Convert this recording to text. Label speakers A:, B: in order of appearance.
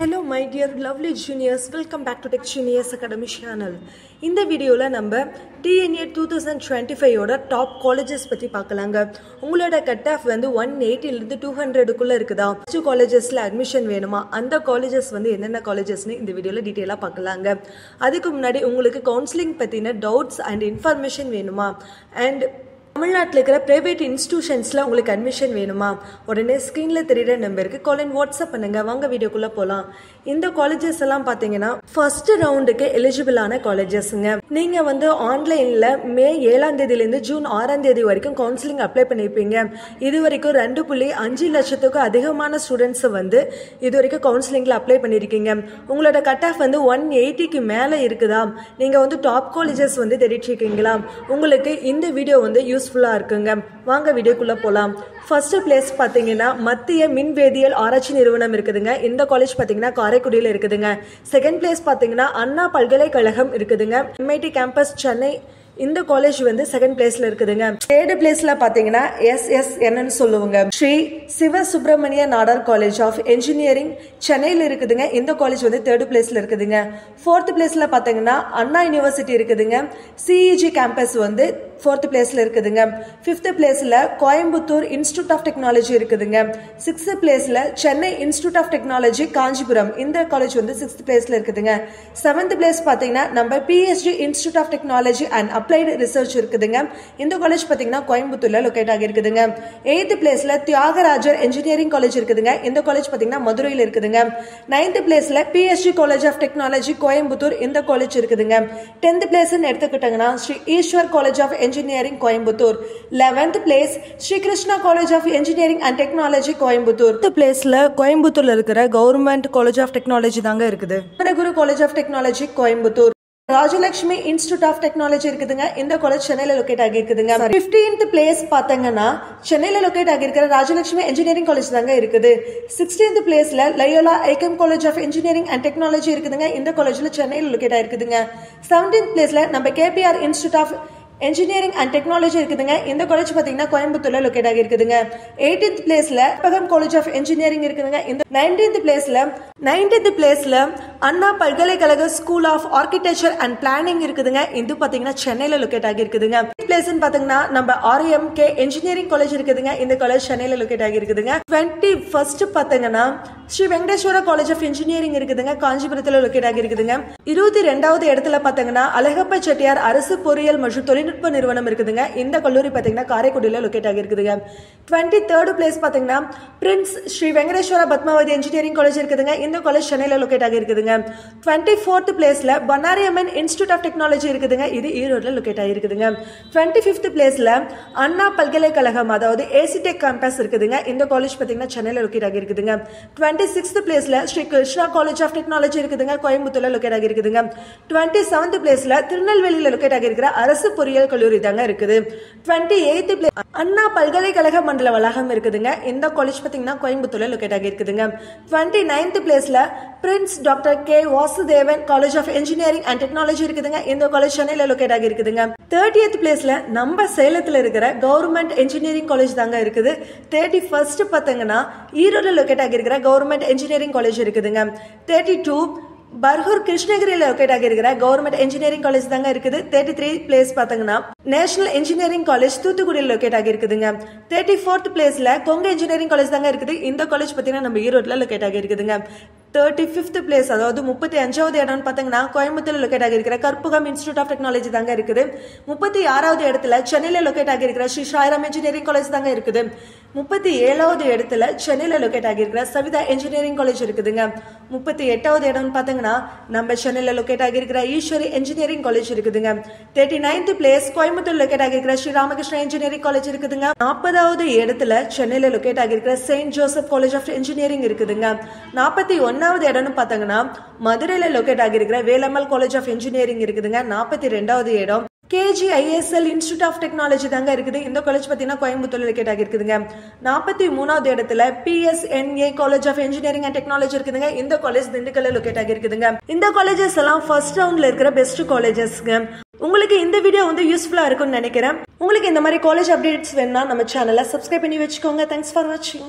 A: Hello my dear lovely juniors, welcome back to Tech Genius Academy channel. இந்த வீடியோல நம்ம TNA 2025 ஓட top colleges பத்தி பார்க்கலாங்க. உங்களோட கட் ஆஃப் வந்து 180 ல இருந்து 200 குள்ள இருக்குதா? ஃபர்ஸ்ட் காலேजेसல அட்மிஷன் வேணுமா? அந்த காலேजेस வந்து என்னென்ன காலேजेसனு இந்த வீடியோல டீடைலா பார்க்கலாங்க. அதுக்கு முன்னாடி உங்களுக்கு கவுன்சிலிங் பத்தின டவுட்ஸ் அண்ட் இன்ஃபர்மேஷன் வேணுமா? அண்ட் தமிழ்நாட்டில் இருக்கிற பிரைவேட் இன்ஸ்டிடியூஷன்ஸில் உங்களுக்கு அட்மிஷன் வேணுமா? உடனே ஸ்க்ரீனில் தெரியுற நம்பருக்கு கால் அண்ட் வாட்ஸ்அப் பண்ணுங்க. வாங்க வீடியோக்குள்ளே போகலாம். இந்த காலேஜஸ் எல்லாம் பார்த்தீங்கன்னா ஃபர்ஸ்ட் ரவுண்டுக்கு எலிஜிபிளான காலேஜஸ்ங்க. நீங்கள் வந்து ஆன்லைனில் மே 7ஆம் தேதியிலேருந்து ஜூன் 6ஆம் தேதி வரைக்கும் கவுன்சிலிங் அப்ளை பண்ணியிருப்பீங்க. இது வரைக்கும் 2.5 லட்சத்துக்கும் அதிகமான ஸ்டூடெண்ட்ஸை வந்து இது வரைக்கும் கவுன்சிலிங்கில் அப்ளை பண்ணியிருக்கீங்க. உங்களோட கட் ஆஃப் வந்து 180க்கு மேலே இருக்குதா? நீங்கள் வந்து டாப் காலேஜஸ் வந்து தேடிட்டு இருக்கீங்களா? உங்களுக்கு இந்த வீடியோ வந்து யூஸ்ஃபுல்லாக இருக்குங்க. வாங்க வீடியோக்குள்ளே போகலாம். ஃபர்ஸ்ட் பிளேஸ் பார்த்தீங்கன்னா மத்திய மின்வேதியியல் ஆராய்ச்சி நிறுவனம் இருக்குதுங்க. இந்த காலேஜ் பார்த்தீங்கன்னா காரைக்குடியில் இருக்குதுங்க. செகண்ட் பிளேஸ் பார்த்தீங்கன்னா அண்ணா பல்கலைக்கழகம் இருக்குதுங்க. MIT campus Chennai. இந்த காலேஜ் வந்து செகண்ட் பிளேஸ்ல இருக்குதுங்க. தேர்ட் பிளேஸ்ல பாத்தீங்கன்னா SSN சொல்லுவாங்க, Sri Siva Subramaniya Nadar college of engineering சென்னையில் இருக்குதுங்க. இந்த காலேஜ் வந்து தேர்ட் பிளேஸ்ல இருக்குதுங்க. ஃபோர்த் பிளேஸ்ல பாத்தீங்கன்னா அண்ணா யூனிவர்சிட்டி இருக்குதுங்க. CEG கேம்பஸ் வந்து ஃபோர்த் பிளேஸ்ல இருக்குதுங்க. ஃபிஃப்த் பிளேஸ்ல கோயம்புத்தூர் இன்ஸ்டிடியூட் ஆஃப் டெக்னாலஜி இருக்குதுங்க. சிக்ஸ்த் பிளேஸ்ல Chennai institute of technology Kanchipuram. இந்த காலேஜ் வந்து சிக்ஸ்த் பிளேஸ்ல இருக்குதுங்க. செவன்த் பிளேஸ் பாத்தீங்கன்னா நம்ம PSG institute of technology and applied research இருக்குதுங்க. இந்த காலேஜ் பாத்தீங்கன்னா கோயம்புத்தூர்ல லொகேட் ஆகி இருக்குதுங்க. எய்த் பிளேஸ்ல தியாகராஜர் என்ஜினியரிங் காலேஜ் இருக்குதுங்க. இந்த காலேஜ் பாத்தீங்கன்னா மதுரையில் இருக்குதுங்க. நைன்த் பிளேஸ்ல PSG college of technology Coimbatore. இந்த காலேஜ் இருக்குதுங்க. 10th பிளேஸ் எடுத்துக்கிட்டாங்கன்னா Sri Eswar college of engineering Coimbatore. 11th place Sri Krishna college of engineering and technology Coimbatore. பிளேஸ்ல கோயம்புத்தூர்ல இருக்கிற கவர்மெண்ட் காலேஜ் ஆஃப் டெக்னாலஜி தாங்க இருக்குது. Guru college of technology Coimbatore. Rajalakshmi institute of technology இருக்குதுங்க. இந்த காலேஜ் சென்னையில லொகேட் ஆகி இருக்குதுங்க. 15th பிளேஸ் பாத்தீங்கன்னா சென்னையில லொகேட் ஆகி இருக்கிற ராஜலட்சுமி இன்ஜினியரிங் காலேஜ் தாங்க இருக்குது. 16th பிளேஸ்ல Loyola ICAM college of engineering and technology இருக்குதுங்க. இந்த காலேஜ்ல சென்னையில லொகேட் ஆயிருக்குதுங்க. 17th பிளேஸ்ல நம்ம KPR institute of engineering and technology இருக்குதுங்க. இந்த காலேஜ் பாத்தீங்கன்னா கோயம்புத்தூர்ல லொகேட் ஆகி இருக்குதுங்க. 18th பிளேஸ்ல பகம் காலேஜ் ஆஃப் என்ஜினியரிங் இருக்குதுங்க. இந்த 19th பிளேஸ்ல அண்ணா பல்கலைக்கழக school of architecture and planning இருக்குதுங்க. இது பாத்தீங்கன்னா சென்னையில லொகேட் ஆகி இருக்குதுங்க. பிளேஸ் பாத்தீங்கன்னா நம்ம RMK என்ஜினியரிங் காலேஜ் இருக்குதுங்க. இந்த காலேஜ் சென்னையில லொகேட் ஆகி இருக்குதுங்க. 21st பாத்தீங்கன்னா Sri Venkateswara college of engineering இருக்குதுங்க. காஞ்சிபுரத்துல லொகேட் ஆகி இருக்குதுங்க. 22வது இடத்துல பாத்தீங்கன்னா அழகப்ப செட்டியார் அரசு பொறியியல் மற்றும் தொழில்நுட்ப நிறுவனம் இருக்குதுங்க. இந்த கல்லூரி பாத்தீங்கன்னா காரைக்குடியில லொகேட் ஆகி இருக்குதுங்க. 23rd பிளேஸ் பாத்தீங்கன்னா prince Sri Venkateswara Padmavathi engineering college இருக்குதுங்க. இந்த காலேஜ் சென்னையில லொகேட் ஆகி இருக்குதுங்க. 24th பிளேஸ்ல Bannari Amman institute of technology இருக்குதுங்க. இது ஈரோட்ல லொகேட் ஆகி இருக்குதுங்க. 25th பிளேஸ்ல அண்ணா பல்கலைக்கழகம் அதாவது ACTech கேம்பஸ் இருக்குதுங்க. இந்த காலேஜ் பாத்தீங்கன்னா சென்னையில லொகேட் ஆகி இருக்குதுங்க. 26th பிளேஸ்ல Sri Krishna college of technology இருக்குதுங்க. கோயம்புத்தூர்ல லொகேட் ஆகி இருக்குதுங்க. 27th பிளேஸ்ல திருநெல்வேலியில லொகேட் ஆகி இருக்கிற அரசு பொறியியல் கல்லூரி தாங்க இருக்குது. 28th பிளேஸ் அண்ணா பல்கலைக்கழக மண்டல வளாகம் இருக்குதுங்க. இந்த காலேஜ் பாத்தீங்கன்னா கோயம்புத்தூர்ல லொகேட் ஆகி இருக்குதுங்க. 29th பிளேஸ்ல prince doctor K Vasudevan college of engineering and technology இருக்குதுங்க. இந்த காலேஜ் சென்னையில லொகேட் ஆகி இருக்குதுங்க. 30th பிளேஸ்ல நம்ம சேலத்துல இருக்கிற கவர்மெண்ட் என்ஜினியரிங் காலேஜ் தாங்க இருக்குது. 31st பாத்தீங்கன்னா ஈரோட்ல லொகேட் ஆகி இருக்கிற கவர்மெண்ட் என்ஜினியரிங் காலேஜ் இருக்குதுங்க. 32 பர்கூர் கிருஷ்ணகிரியில லொகேட் ஆகி இருக்கிற கவர்மெண்ட் என்ஜினியரிங் காலேஜ் தாங்க இருக்குது. 33 பிளேஸ் பாத்தீங்கன்னா நேஷனல் இன்ஜினியரிங் காலேஜ் தூத்துக்குடியில் லொகேட் ஆகி இருக்குதுங்க. 34th பிளேஸ்ல கொங்கு இன்ஜினியரிங் காலேஜ் தாங்க இருக்குது. இந்த காலேஜ் பாத்தீங்கன்னா நம்ம ஈரோட்ல லொகேட் ஆகி இருக்குதுங்க. 35th பிளேஸ் அதாவது 35வது இடம்னு பாத்தீங்கன்னா கோயம்புத்தூர்ல லொகேட் ஆகி இருக்கிற கற்பகம் இன்ஸ்டிடியூட் ஆஃப் டெக்னாலஜி தாங்க இருக்குது. 36வது இடத்துல சென்னையில லொகேட் ஆகி இருக்கிற ஸ்ரீ சாய்ராம் இன்ஜினியரிங் காலேஜ் தாங்க இருக்குது. 37வது இடத்துல சென்னையில லொகேட் ஆகி இருக்கிற சவிதா இன்ஜினியரிங் காலேஜ் இருக்குதுங்க. 38வது இடம்னு பாத்தீங்கன்னா நம்ம சென்னையில லொகேட் ஆகி இருக்கிற ஈஸ்வரி இன்ஜினியரிங் காலேஜ் இருக்குதுங்க. 39th பிளேஸ் கோயம்புத்தூர் லொகேட் ஆகி இருக்கிற ஸ்ரீ ராமகிருஷ்ணா இன்ஜினியரிங் காலேஜ் இருக்குதுங்க. 40வது இடத்துல சென்னையில லொகேட் ஆகி இருக்கிற saint Joseph college of engineering இருக்குதுங்க. 41வது இடம்னு பாத்தீங்கன்னா மதுரையில லொகேட் ஆகி இருக்கிற வேலம்மாள் காலேஜ் ஆஃப் இன்ஜினியரிங் இருக்குதுங்க. 42வது இடம் KGISL இன்ஸ்டிடியூட் ஆஃப் டெக்னாலஜி தாங்க இருக்குது. இந்த காலேஜ் பாத்தீங்கன்னா கோயம்புத்தூர்ல லொகேட் ஆகி இருக்குதுங்க. 43வது இடத்துல PSNA college of engineering and technology இருக்குதுங்க. இந்த காலேஜ் திண்டுக்கல்ல லொகேட் ஆகி இருக்குதுங்க. இந்த காலேஜஸ் எல்லாம் ஃபர்ஸ்ட் ரவுண்ட்ல இருக்கிற பெஸ்ட் காலேஜஸ்ங்க. உங்களுக்கு இந்த வீடியோ வந்து யூஸ்ஃபுல்லா இருக்கும்னு நினைக்கிறேன். உங்களுக்கு இந்த மாதிரி காலேஜ் அப்டேட்ஸ் வேணும்னா நம்ம சேனலை சப்ஸ்கிரைப் பண்ணி வச்சுக்கோங்க. தேங்க்ஸ் ஃபார் வாட்சிங்.